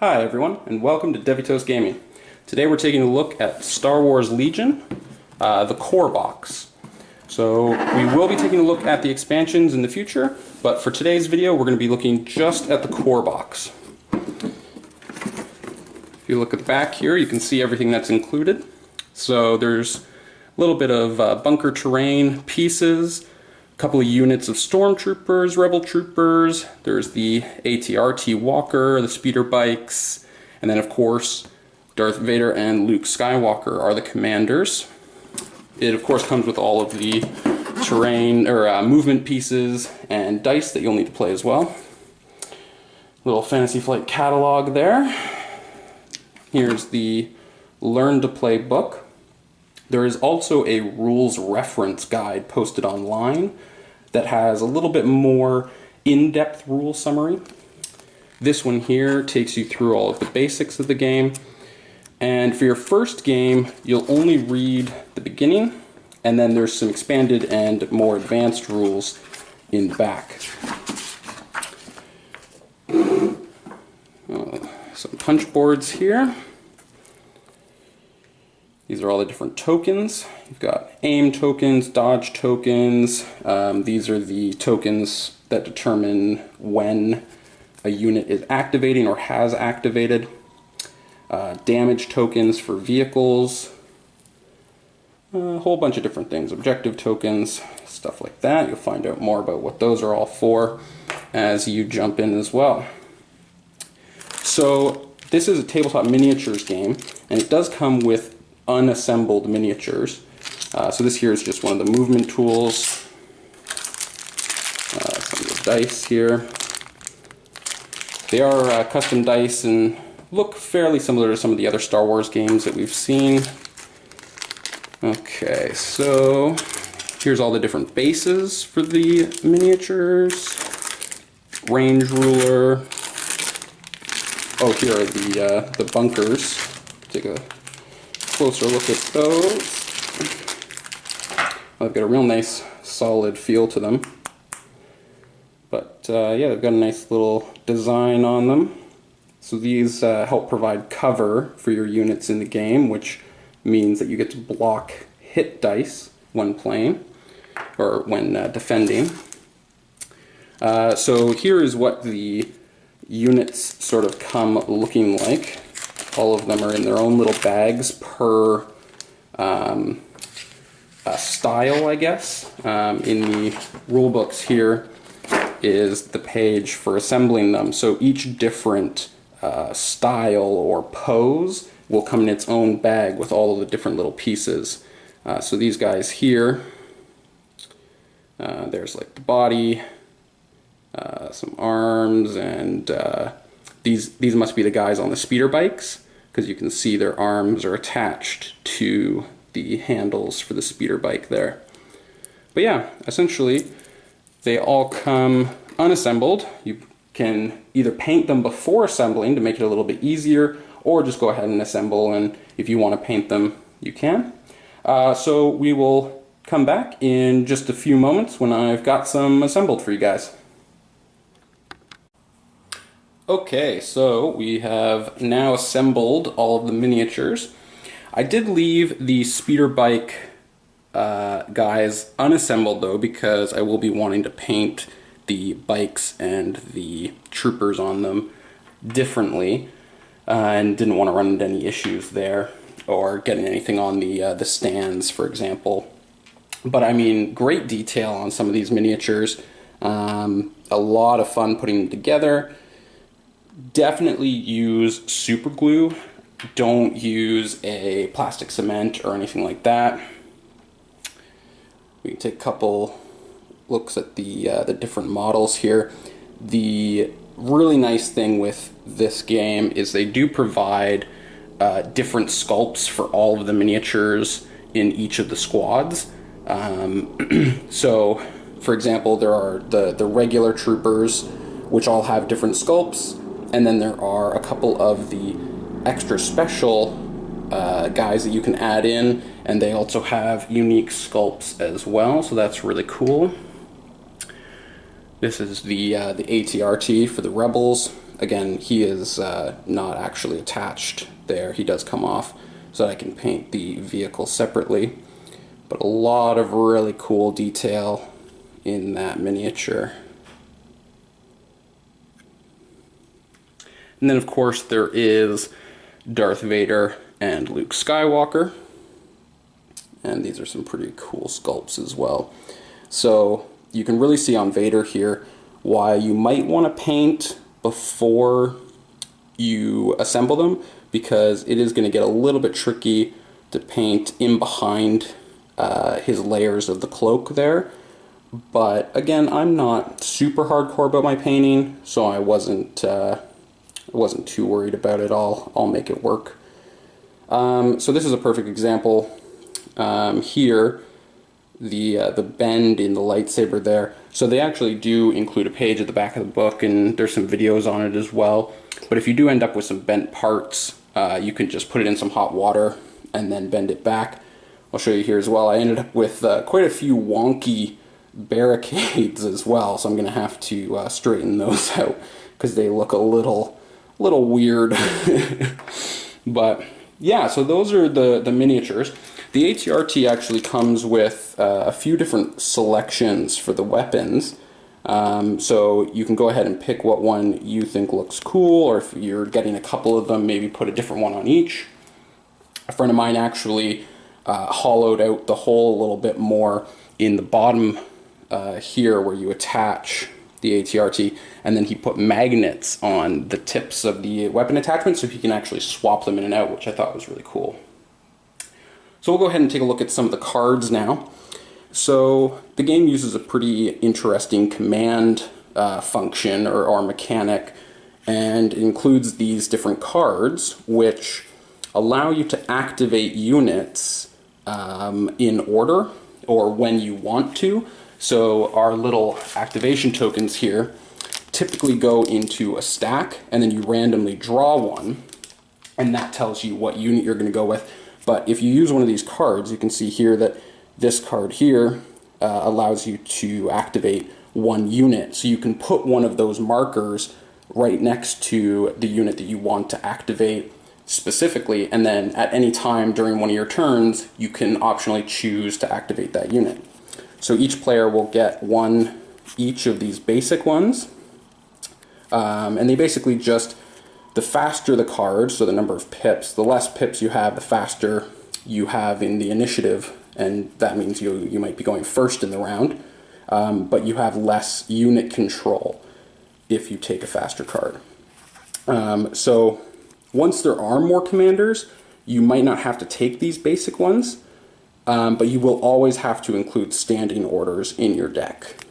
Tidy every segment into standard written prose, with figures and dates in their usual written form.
Hi everyone, and welcome to Devitos Gaming. Today we're taking a look at Star Wars Legion, the core box. So we will be taking a look at the expansions in the future, but for today's video we're going to be looking just at the core box. If you look at the back here, you can see everything that's included. So there's a little bit of bunker terrain pieces, a couple of units of stormtroopers, rebel troopers, there's the AT-RT walker, the speeder bikes, and then of course Darth Vader and Luke Skywalker are the commanders. It of course comes with all of the terrain or movement pieces and dice that you'll need to play as well. Little Fantasy Flight catalog there. Here's the Learn to Play book. There is also a rules reference guide posted online that has a little bit more in-depth rule summary. This one here takes you through all of the basics of the game. And for your first game, you'll only read the beginning, and then there's some expanded and more advanced rules in the back. Some punch boards here. These are all the different tokens. You've got aim tokens, dodge tokens. These are the tokens that determine when a unit is activating or has activated. Damage tokens for vehicles. A whole bunch of different things. Objective tokens, stuff like that. You'll find out more about what those are all for as you jump in as well. So this is a tabletop miniatures game, and it does come with unassembled miniatures. So this here is just one of the movement tools. Some of the dice here. They are custom dice and look fairly similar to some of the other Star Wars games that we've seen. Okay, so here's all the different bases for the miniatures. Range ruler. Oh, here are the bunkers. Take a closer look at those. They've got a real nice solid feel to them. But yeah, they've got a nice little design on them. So these help provide cover for your units in the game, which means that you get to block hit dice when playing, or when defending. So here is what the units sort of come looking like. All of them are in their own little bags per style, I guess. In the rule books here is the page for assembling them. So each different style or pose will come in its own bag with all of the different little pieces. So these guys here, there's like the body, some arms, and these must be the guys on the speeder bikes, because you can see their arms are attached to the handles for the speeder bike there. But yeah, essentially they all come unassembled. You can either paint them before assembling to make it a little bit easier, or just go ahead and assemble, and if you want to paint them, you can. So we will come back in just a few moments when I've got some assembled for you guys. Okay, so we have now assembled all of the miniatures. I did leave the speeder bike guys unassembled though, because I will be wanting to paint the bikes and the troopers on them differently, and didn't want to run into any issues there or getting anything on the stands, for example. But I mean, great detail on some of these miniatures. A lot of fun putting them together. Definitely use super glue. Don't use a plastic cement or anything like that. We can take a couple looks at the different models here. The really nice thing with this game is they do provide different sculpts for all of the miniatures in each of the squads. So, for example, there are the regular troopers, which all have different sculpts. And then there are a couple of the extra special guys that you can add in, and they also have unique sculpts as well, so that's really cool. This is the AT-RT for the Rebels. again, he is not actually attached there. He does come off so that I can paint the vehicle separately. But a lot of really cool detail in that miniature. And then of course there is Darth Vader and Luke Skywalker. And these are some pretty cool sculpts as well. So you can really see on Vader here why you might want to paint before you assemble them, because it is going to get a little bit tricky to paint in behind his layers of the cloak there. But again, I'm not super hardcore about my painting, so I wasn't too worried about it. I'll make it work. So this is a perfect example. Here, the bend in the lightsaber there. So they actually do include a page at the back of the book, and there's some videos on it as well. But if you do end up with some bent parts, you can just put it in some hot water and then bend it back. I'll show you here as well. I ended up with quite a few wonky barricades as well, so I'm going to have to straighten those out because they look a little weird. But yeah, so those are the miniatures. The ATRT actually comes with a few different selections for the weapons. So you can go ahead and pick what one you think looks cool, or if you're getting a couple of them, maybe put a different one on each. A friend of mine actually hollowed out the hole a little bit more in the bottom here where you attach the ATRT, and then he put magnets on the tips of the weapon attachments so he can actually swap them in and out, which I thought was really cool. So we'll go ahead and take a look at some of the cards now. So the game uses a pretty interesting command function or mechanic, and includes these different cards which allow you to activate units in order or when you want to. So our little activation tokens here typically go into a stack, and then you randomly draw one, and that tells you what unit you're going to go with. But if you use one of these cards, you can see here that this card here allows you to activate one unit. So you can put one of those markers right next to the unit that you want to activate specifically, and then at any time during one of your turns, you can optionally choose to activate that unit. So each player will get one each of these basic ones, and they basically just, the faster the card, so the number of pips, the less pips you have, the faster you have in the initiative, and that means you might be going first in the round, but you have less unit control if you take a faster card. So once there are more commanders, you might not have to take these basic ones, but you will always have to include standing orders in your deck.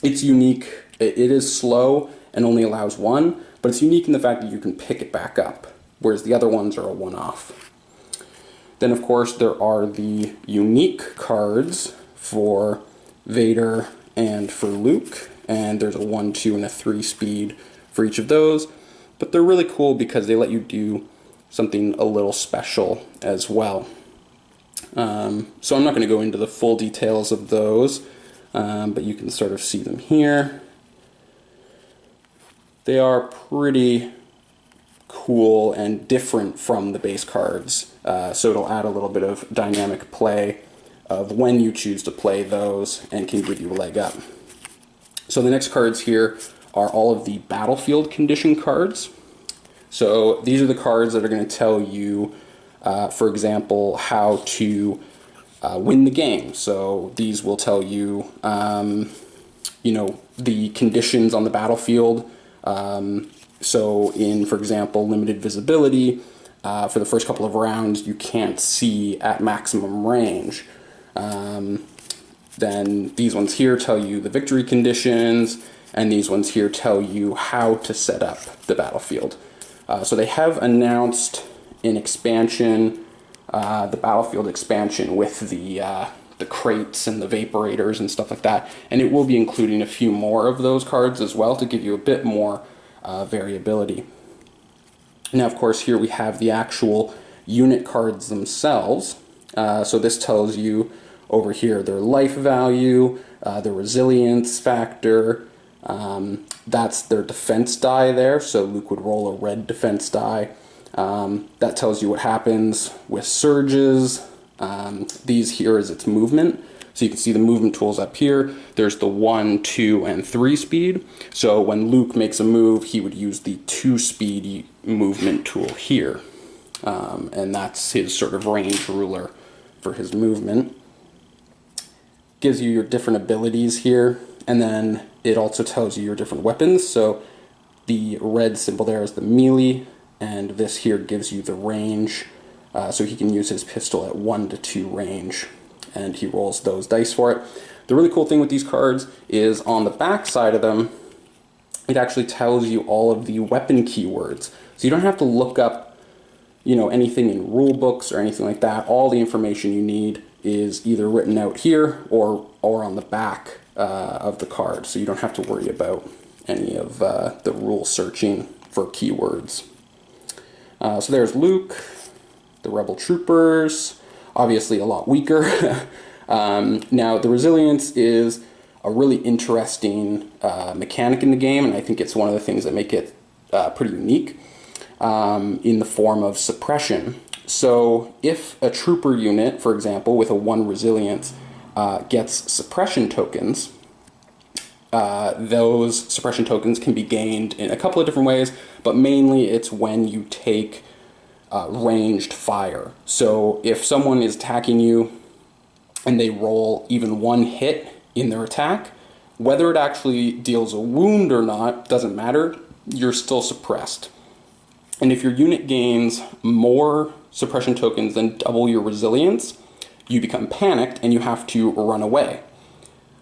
It's unique. It is slow and only allows one, but it's unique in the fact that you can pick it back up, whereas the other ones are a one-off. Then of course there are the unique cards for Vader and for Luke, and there's a 1, 2, and a 3 speed for each of those, but they're really cool because they let you do something a little special as well. So I'm not going to go into the full details of those, but you can sort of see them here. They are pretty cool and different from the base cards, so it'll add a little bit of dynamic play of when you choose to play those and can give you a leg up. So the next cards here are all of the battlefield condition cards. So these are the cards that are going to tell you, for example, how to win the game. So these will tell you, you know, the conditions on the battlefield. So in, for example, limited visibility, for the first couple of rounds, you can't see at maximum range. Then these ones here tell you the victory conditions, and these ones here tell you how to set up the battlefield. So they have announced an expansion, the battlefield expansion with the crates and the vaporators and stuff like that, and it will be including a few more of those cards as well to give you a bit more variability. Now of course here we have the actual unit cards themselves. So this tells you over here their life value, their resilience factor, That's their defense die there, so Luke would roll a red defense die. That tells you what happens with surges. These here is its movement. So you can see the movement tools up here. There's the 1, 2, and 3 speed. So when Luke makes a move, he would use the 2 speed movement tool here. And that's his sort of range ruler for his movement. Gives you your different abilities here, and then it also tells you your different weapons. So the red symbol there is the melee, and this here gives you the range. So he can use his pistol at 1 to 2 range, and he rolls those dice for it. The really cool thing with these cards is on the back side of them, it actually tells you all of the weapon keywords. So you don't have to look up, you know, anything in rule books or anything like that. All the information you need is either written out here or on the back of the card. So you don't have to worry about any of the rule searching for keywords. So there's Luke, the Rebel Troopers, obviously a lot weaker. Now, the resilience is a really interesting mechanic in the game, and I think it's one of the things that make it pretty unique in the form of suppression. So if a trooper unit, for example, with a 1 resilience gets suppression tokens, those suppression tokens can be gained in a couple of different ways, but mainly it's when you take ranged fire. So if someone is attacking you and they roll even 1 hit in their attack, whether it actually deals a wound or not doesn't matter, you're still suppressed. And if your unit gains more suppression tokens than double your resilience, you become panicked and you have to run away.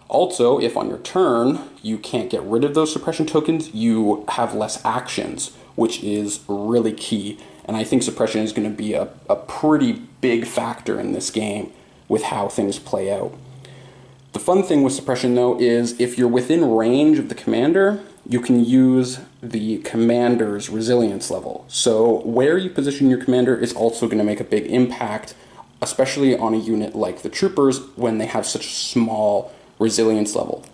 Also, if on your turn you can't get rid of those suppression tokens, you have less actions, which is really key. And I think suppression is going to be a pretty big factor in this game with how things play out. The fun thing with suppression, though, is if you're within range of the commander, you can use the commander's resilience level. So where you position your commander is also going to make a big impact, especially on a unit like the troopers when they have such a small resilience level.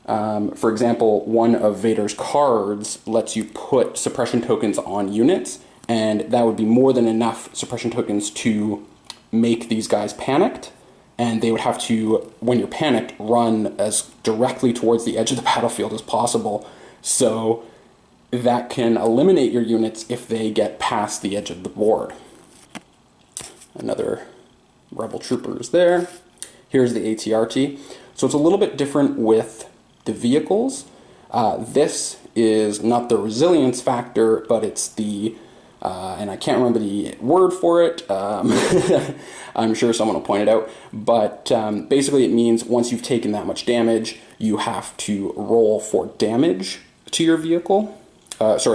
For example, one of Vader's cards lets you put suppression tokens on units, and that would be more than enough suppression tokens to make these guys panicked, and they would have to, when you're panicked, run as directly towards the edge of the battlefield as possible. So that can eliminate your units if they get past the edge of the board. Another Rebel Troopers there. Here's the ATRT. So it's a little bit different with the vehicles. This is not the resilience factor, but it's the, and I can't remember the word for it. I'm sure someone will point it out. But basically it means once you've taken that much damage, you have to roll for damage to your vehicle. Once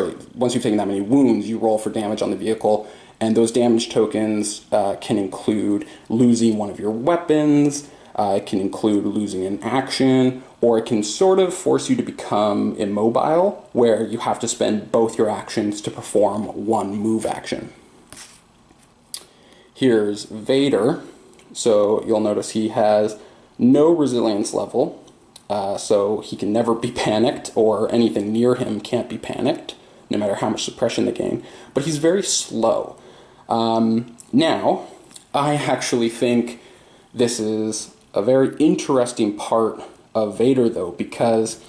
you've taken that many wounds, you roll for damage on the vehicle. And those damage tokens can include losing one of your weapons, it can include losing an action, or it can sort of force you to become immobile, where you have to spend both your actions to perform one move action. Here's Vader. So you'll notice he has no resilience level, so he can never be panicked, or anything near him can't be panicked, no matter how much suppression they gain. But he's very slow. Now, I actually think this is a very interesting part of Vader, though, because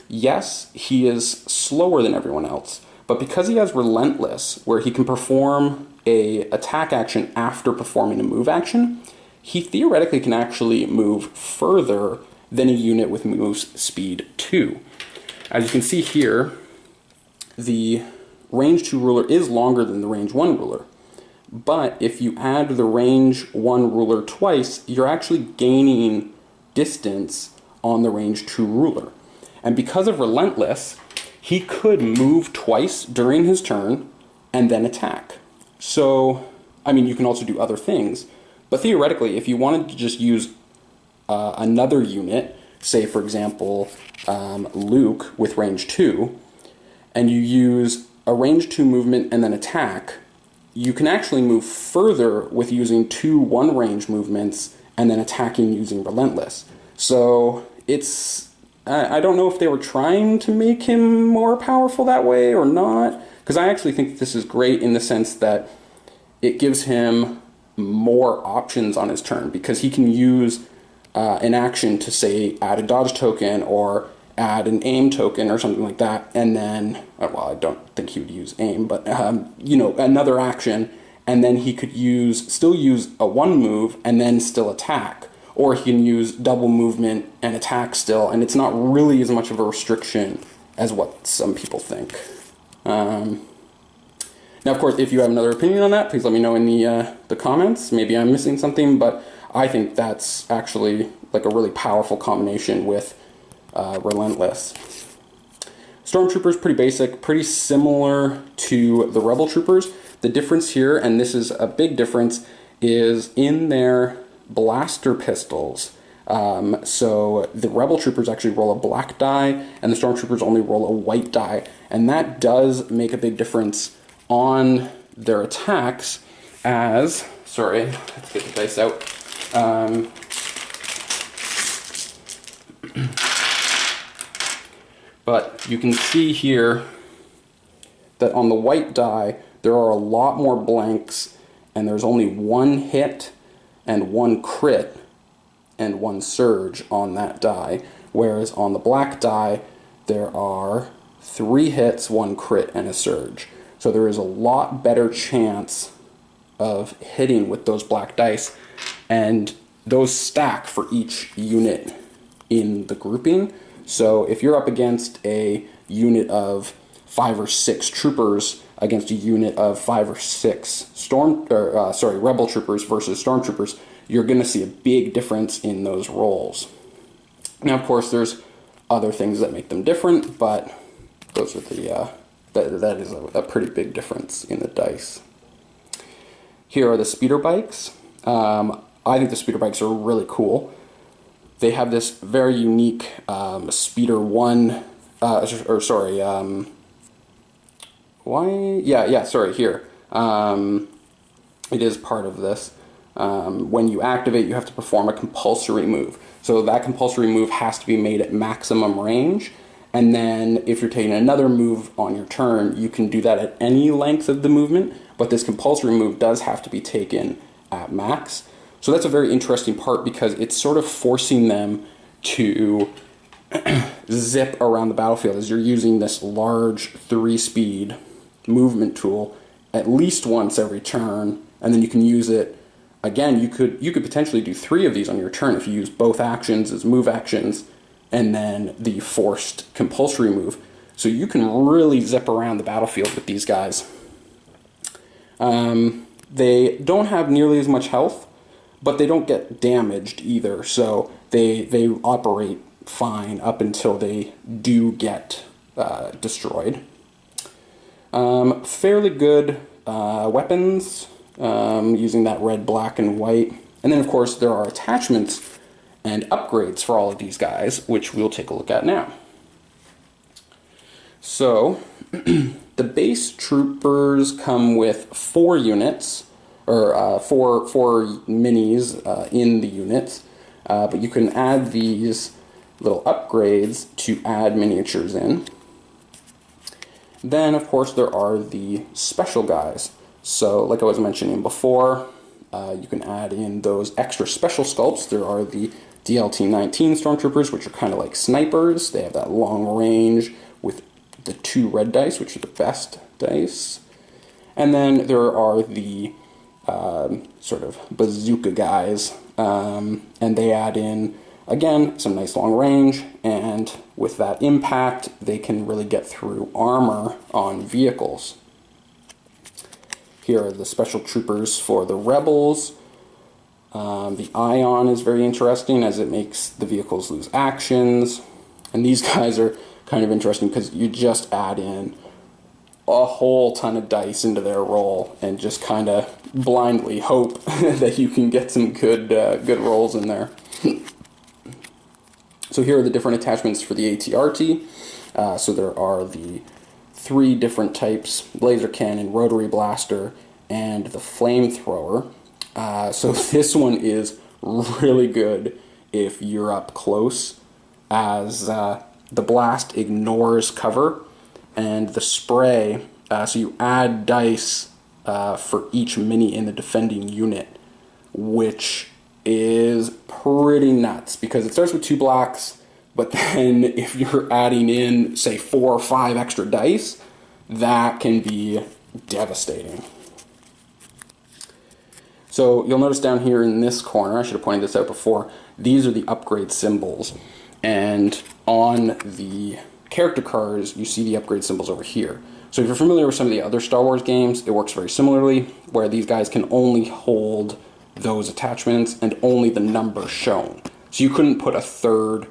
yes, he is slower than everyone else, but because he has Relentless, where he can perform a attack action after performing a move action, he theoretically can actually move further than a unit with move speed 2. As you can see here, the range 2 ruler is longer than the range 1 ruler. But if you add the range 1 ruler twice, you're actually gaining distance on the range 2 ruler. And because of Relentless, he could move twice during his turn and then attack. So, I mean, you can also do other things. But theoretically, if you wanted to just use another unit, say, for example, Luke with range 2, and you use a range 2 movement and then attack, you can actually move further with using 2 1-range movements and then attacking using Relentless. So it's I don't know if they were trying to make him more powerful that way or not, because I actually think this is great in the sense that it gives him more options on his turn, because he can use an action to, say, add a dodge token or add an aim token or something like that, and then, well, I don't think he would use aim, but, you know, another action, and then he could still use a one move and then still attack. Or he can use double movement and attack still, and it's not really as much of a restriction as what some people think. Now, of course, if you have another opinion on that, please let me know in the comments. Maybe I'm missing something, but I think that's actually like a really powerful combination with Relentless. Stormtroopers, pretty basic, pretty similar to the Rebel Troopers. The difference here, and this is a big difference, is in their blaster pistols. So the Rebel Troopers actually roll a black die, and the Stormtroopers only roll a white die. And that does make a big difference on their attacks as... Sorry, let's get the dice out. But you can see here that on the white die, there are a lot more blanks, and there's only one hit and one crit and one surge on that die, whereas on the black die there are 3 hits, 1 crit, and a surge. So there is a lot better chance of hitting with those black dice, and those stack for each unit in the grouping. So if you're up against a unit of 5 or 6 troopers against a unit of 5 or 6 Rebel Troopers versus Stormtroopers, you're going to see a big difference in those rolls. Now, of course, there's other things that make them different, but those are that is a pretty big difference in the dice. Here are the speeder bikes. I think the speeder bikes are really cool. They have this very unique speeder one, here. It is part of this. When you activate, you have to perform a compulsory move. So that compulsory move has to be made at maximum range, and then if you're taking another move on your turn, you can do that at any length of the movement, but this compulsory move does have to be taken at max. So that's a very interesting part, because it's sort of forcing them to zip around the battlefield as you're using this large 3-speed movement tool at least once every turn, and then you can use it again. You could potentially do 3 of these on your turn if you use both actions as move actions and then the forced compulsory move. So you can really zip around the battlefield with these guys. They don't have nearly as much health, but they don't get damaged either, so they operate fine up until they do get destroyed. Fairly good weapons, using that red, black, and white. And then, of course, there are attachments and upgrades for all of these guys, which we'll take a look at now. So, the base troopers come with 4 units, or four minis in the units, but you can add these little upgrades to add miniatures in. Then, of course, there are the special guys. So, like I was mentioning before, you can add in those extra special sculpts. There are the DLT-19 Stormtroopers, which are kind of like snipers. They have that long range with the 2 red dice, which are the best dice. And then there are the sort of bazooka guys, and they add in, again, some nice long range, and with that impact, they can really get through armor on vehicles. Here are the special troopers for the Rebels. The Ion is very interesting as it makes the vehicles lose actions. And these guys are kind of interesting because you just add in a whole ton of dice into their roll and just kind of blindly hope that you can get some good rolls in there. So here are the different attachments for the AT-RT. So there are the 3 different types: laser cannon, rotary blaster, and the flamethrower. So this one is really good if you're up close as the blast ignores cover, and the spray, so you add dice for each mini in the defending unit, which is pretty nuts because it starts with 2 blacks, but then if you're adding in, say, 4 or 5 extra dice, that can be devastating. So you'll notice down here in this corner, I should have pointed this out before, these are the upgrade symbols. And on the character cards, you see the upgrade symbols over here. So if you're familiar with some of the other Star Wars games, it works very similarly, where these guys can only hold those attachments and only the number shown. So you couldn't put a third,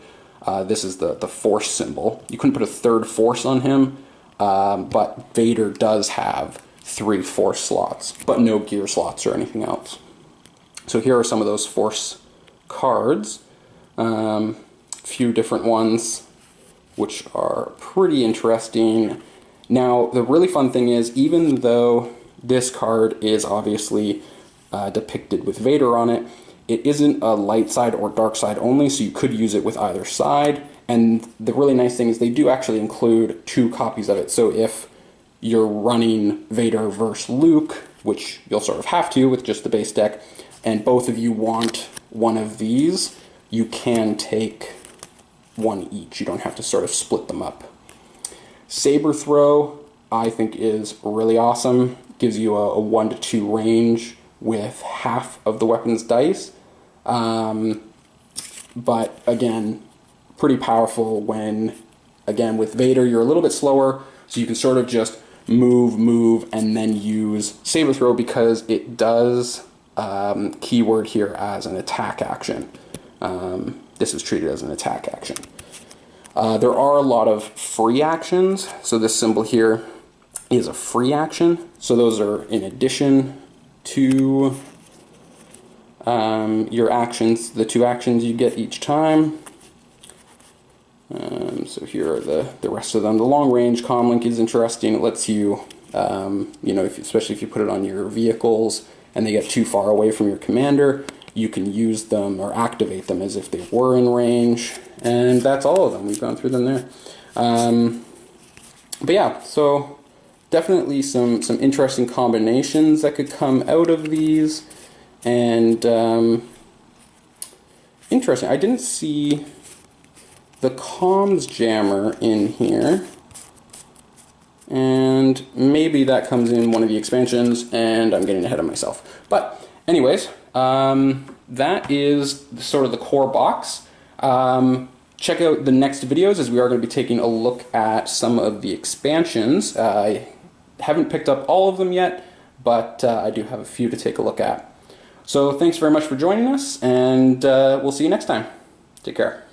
this is the force symbol, you couldn't put a third force on him, but Vader does have 3 force slots, but no gear slots or anything else. So here are some of those force cards, few different ones which are pretty interesting. Now the really fun thing is, even though this card is obviously depicted with Vader on it, it isn't a light side or dark side only, so you could use it with either side. And the really nice thing is they do actually include 2 copies of it. So if you're running Vader versus Luke, which you'll sort of have to with just the base deck, and both of you want one of these, you can take one each. You don't have to sort of split them up. Saber throw, I think, is really awesome. Gives you a 1 to 2 range with half of the weapon's dice. But again, pretty powerful when, again, with Vader, you're a little bit slower, so you can sort of just move, and then use saber throw because it does keyword here as an attack action. This is treated as an attack action. There are a lot of free actions, so this symbol here is a free action. So those are in addition to your actions, the 2 actions you get each time. So here are the rest of them. The long range comlink is interesting. It lets you, you know, especially if you put it on your vehicles and they get too far away from your commander, you can use them or activate them as if they were in range. And that's all of them. We've gone through them there. But yeah, so definitely some interesting combinations that could come out of these. And interesting. I didn't see the comms jammer in here, and maybe that comes in one of the expansions, and I'm getting ahead of myself. But anyways, that is sort of the core box. Check out the next videos, as we are going to be taking a look at some of the expansions. I haven't picked up all of them yet, but I do have a few to take a look at. So thanks very much for joining us, and we'll see you next time. Take care.